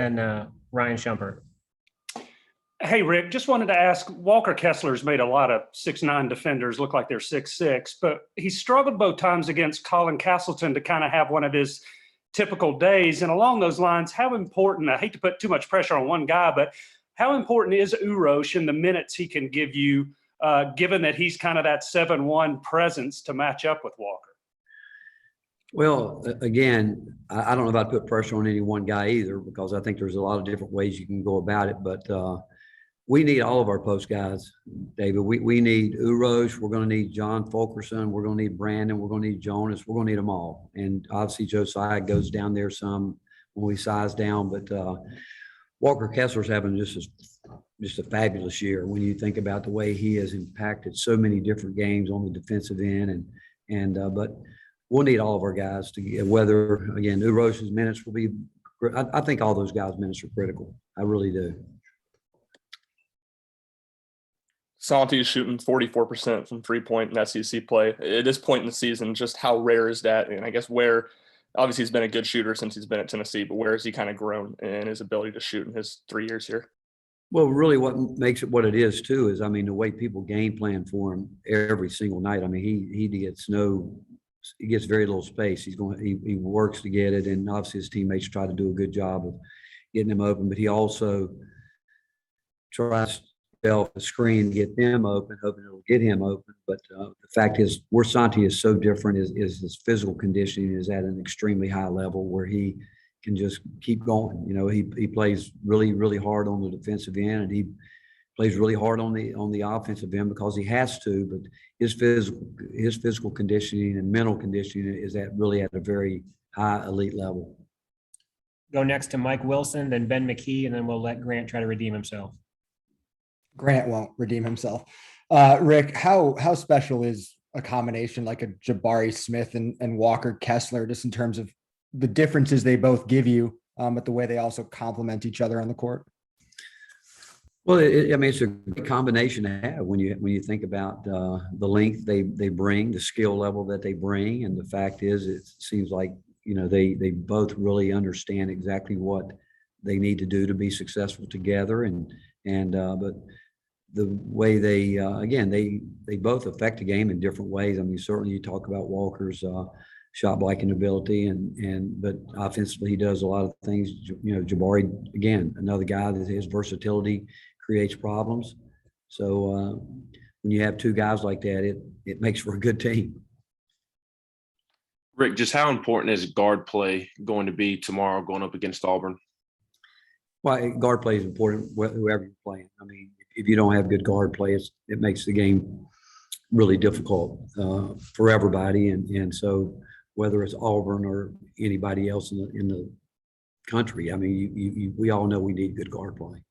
and Ryan Shumpert. Hey, Rick, just wanted to ask, Walker Kessler's made a lot of 6'9" defenders look like they're 6'6", but he struggled both times against Colin Castleton to kind of have one of his typical days. And along those lines, how important, I hate to put too much pressure on one guy, but how important is Urosh in the minutes he can give you, given that he's kind of that 7-1 presence to match up with Walker? Well, again, I don't know about to put pressure on any one guy either, because I think there's a lot of different ways you can go about it. But we need all of our post guys, David. We need Urosh. We're going to need John Fulkerson. We're going to need Brandon. We're going to need Jonas. We're going to need them all. And obviously Josiah goes down there some when we size down. But Walker Kessler's having just a fabulous year when you think about the way he has impacted so many different games on the defensive end. But we'll need all of our guys to get, whether, again, Urosh's minutes will be, I think all those guys' minutes are critical. I really do. Santi is shooting 44% from 3-point in SEC play. At this point in the season, just how rare is that? And I guess where, obviously he's been a good shooter since he's been at Tennessee, but where has he kind of grown in his ability to shoot in his 3 years here? Well, really what makes it what it is too is, I mean, the way people game plan for him every single night. I mean, he gets very little space. He works to get it, and obviously his teammates try to do a good job of getting him open, but he also tries to screen to get them open, hoping it'll get him open. But the fact is, where Santi is so different is his physical conditioning is at an extremely high level where he can just keep going. You know, he plays really, really hard on the defensive end, and he plays really hard on the offensive end because he has to. But his physical conditioning and mental conditioning is really at a very high elite level. Go next to Mike Wilson, then Ben McKee, and then we'll let Grant try to redeem himself. Grant won't redeem himself. Rick, how special is a combination like a Jabari Smith and Walker Kessler, just in terms of the differences they both give you, but the way they also complement each other on the court? Well, I mean, it's a good combination to have when you think about the length they bring, the skill level that they bring, and the fact is, it seems like, you know, they both really understand exactly what they need to do to be successful together, but the way they again they both affect the game in different ways. I mean, certainly you talk about Walker's shot blocking ability, but offensively he does a lot of things. You know, Jabari, again, another guy that his versatility creates problems. So when you have two guys like that, it makes for a good team. Rick, just how important is guard play going to be tomorrow going up against Auburn? Well, guard play is important whoever you're playing. I mean, if you don't have good guard play, it makes the game really difficult for everybody. And so whether it's Auburn or anybody else in the country, I mean, we all know we need good guard play.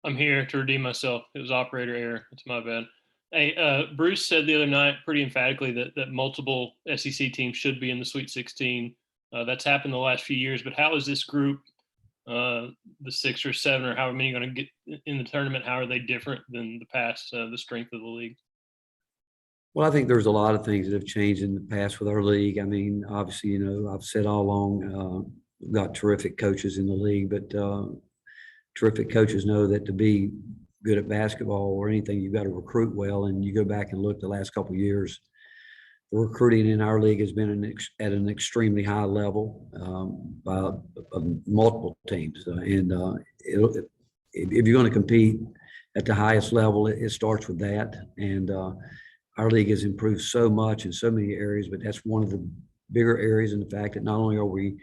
I'm here to redeem myself. It was operator error. It's my bad. Hey, Bruce said the other night pretty emphatically that multiple SEC teams should be in the Sweet 16. That's happened the last few years, but how is this group, the 6 or 7 or however many, going to get in the tournament? How are they different than the past, the strength of the league? Well, I think there's a lot of things that have changed in the past with our league. I mean, obviously, you know, I've said all along, we've got terrific coaches in the league, but terrific coaches know that to be good at basketball or anything, you've got to recruit well. And you go back and look the last couple of years, the recruiting in our league has been at an extremely high level by multiple teams. If you're going to compete at the highest level, it starts with that. And our league has improved so much in so many areas, but that's one of the bigger areas in the fact that not only are we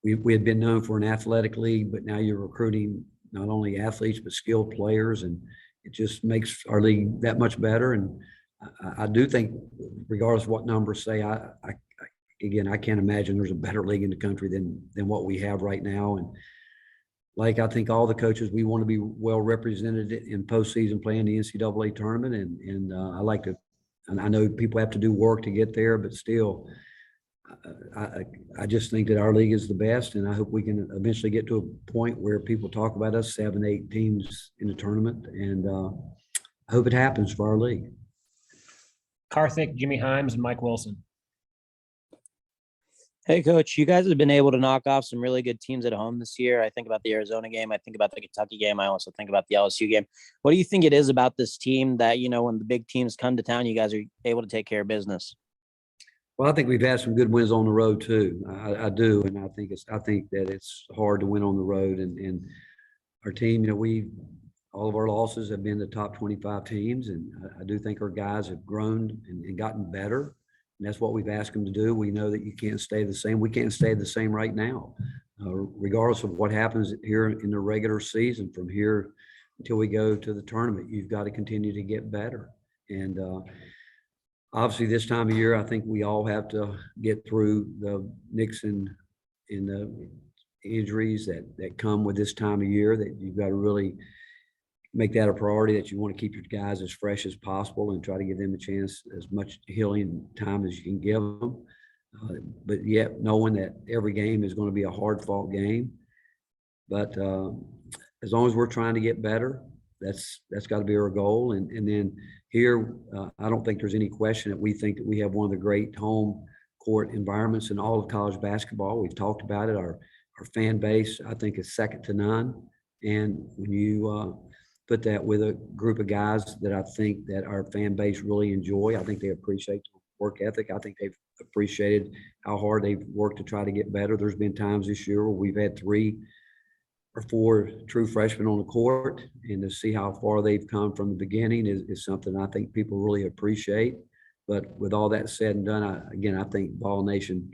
had been known for an athletic league, but now you're recruiting not only athletes, but skilled players. And it just makes our league that much better. And I do think, regardless of what numbers say, I can't imagine there's a better league in the country than what we have right now. And like, I think all the coaches, we want to be well represented in postseason playing the NCAA tournament. And I like to, and I know people have to do work to get there, but still, I just think that our league is the best, and I hope we can eventually get to a point where people talk about us 7, 8 teams in the tournament, and I hope it happens for our league. Karthik, Jimmy Himes, and Mike Wilson. Hey, Coach, you guys have been able to knock off some really good teams at home this year. I think about the Arizona game. I think about the Kentucky game. I also think about the LSU game. What do you think it is about this team that, when the big teams come to town, you guys are able to take care of business? Well, I think we've had some good wins on the road too. I do, and I think that it's hard to win on the road. And our team, all of our losses have been the top 25 teams, and I do think our guys have grown and gotten better. And that's what we've asked them to do. We know that you can't stay the same. We can't stay the same right now, regardless of what happens here in the regular season. From here until we go to the tournament, you've got to continue to get better. And obviously, this time of year, I think we all have to get through the nicks and the injuries that come with this time of year. That you've got to really make that a priority, that you want to keep your guys as fresh as possible and try to give them a chance, as much healing time as you can give them. But yet knowing that every game is going to be a hard fought game. But as long as we're trying to get better, that's got to be our goal. And then here, I don't think there's any question that we think that we have one of the great home court environments in all of college basketball. We've talked about it. Our fan base, I think, is second to none. And when you put that with a group of guys that I think that our fan base really enjoy, I think they appreciate the work ethic. I think they've appreciated how hard they've worked to try to get better. There's been times this year where we've had 3 or 4 true freshmen on the court, and to see how far they've come from the beginning is something I think people really appreciate. But with all that said and done, I think Vol Nation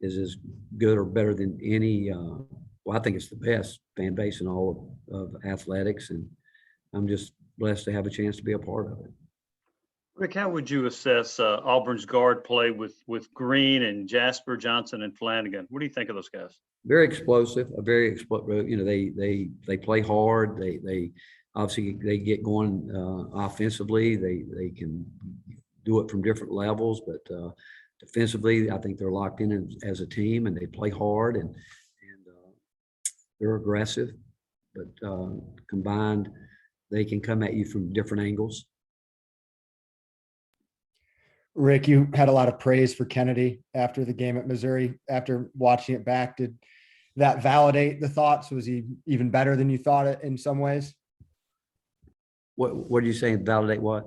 is as good or better than any, I think it's the best fan base in all of athletics, and I'm just blessed to have a chance to be a part of it. Rick, how would you assess Auburn's guard play with Green and Jasper, Johnson, and Flanagan? What do you think of those guys? Very explosive, they play hard. They obviously they get going offensively. They can do it from different levels, but defensively, I think they're locked in as a team, and they play hard and they're aggressive. But combined, they can come at you from different angles. Rick, you had a lot of praise for Kennedy after the game at Missouri. After watching it back, did that validate the thoughts? Was he even better than you thought it in some ways? What are you saying? Validate what?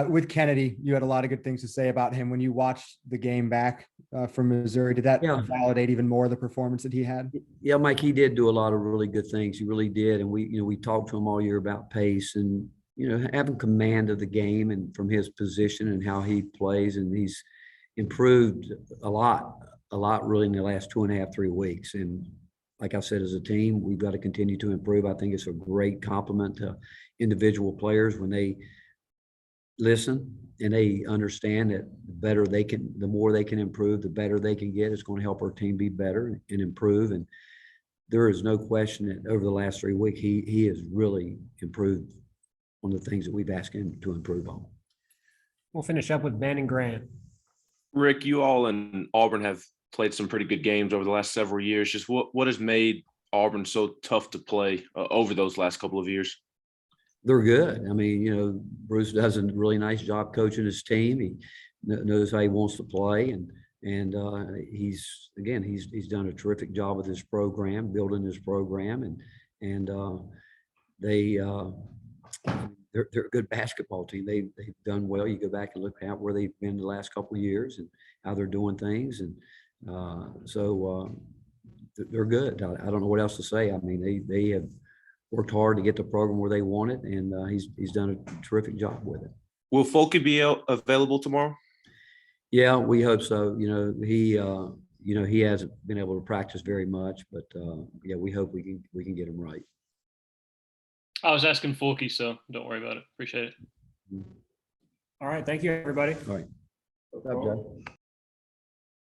With Kennedy, you had a lot of good things to say about him when you watched the game back from Missouri. Did that validate even more the performance that he had? Yeah, Mike, he did do a lot of really good things. He really did. And we talked to him all year about pace and, having command of the game and from his position and how he plays. And he's improved a lot really in the last 2.5, 3 weeks. And like I said, as a team, we've got to continue to improve. I think it's a great compliment to individual players when they listen and they understand that the more they can improve, the better they can get. It's going to help our team be better and improve. And there is no question that over the last 3 weeks, he has really improved on the things that we've asked him to improve on. We'll finish up with Ben and Grant. Rick, you all in Auburn have played some pretty good games over the last several years. Just what has made Auburn so tough to play over those last couple of years? They're good. I mean, Bruce does a really nice job coaching his team. He knows how he wants to play, and he's done a terrific job with his program, building his program, and they're a good basketball team. They've done well. You go back and look at where they've been the last couple of years and how they're doing things, and so they're good. I don't know what else to say. I mean, they have worked hard to get the program where they want it, and he's done a terrific job with it. Will Folky be available tomorrow? Yeah, we hope so. He hasn't been able to practice very much, but yeah, we hope we can get him right. I was asking Folky, so don't worry about it. Appreciate it. All right. Thank you, everybody. All right. Good job, Joe.